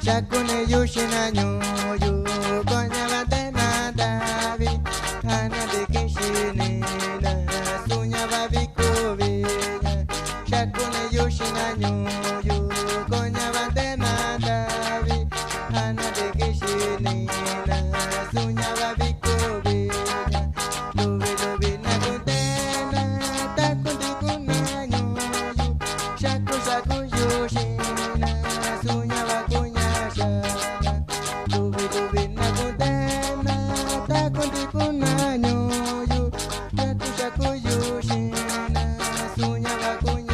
Shakune yushina nyoyu konya batena davi ana de kishine na sunya babi kubinya Shakune yushina nyoyu konya batena davi ana de kishine na sunya babi kubinya Lubi lubi na kutena takundi kuna nyoyu Shaku shaku yushina sunya bakunya Lubi lubi na kutena takundi kuna nyoyu Shaku shaku yushina sunya bakunya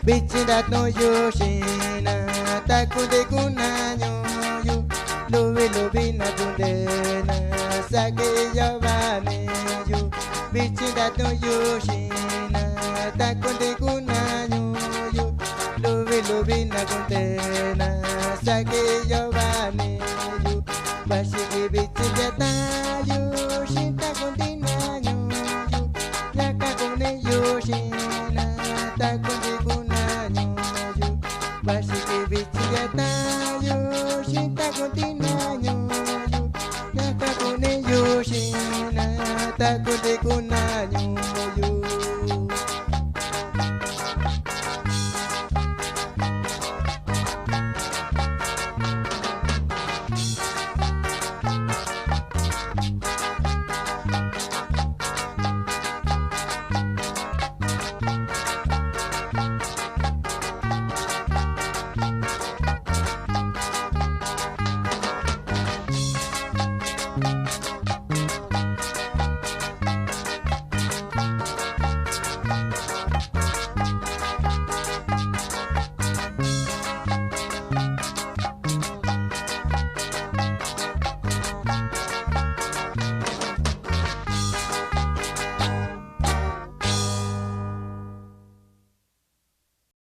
Bichi dat no yoshina takunde kuna nyoyu Lubi lubi na kundena sake yavane yu Bichi dat no yoshina takunde kuna nyoyu Lubi lubi na kundena sake yavane yu Bashiki bichi jata yoshita kundina nyoyu Yaka kune yoshina takunde kuna nyoyu Bashiki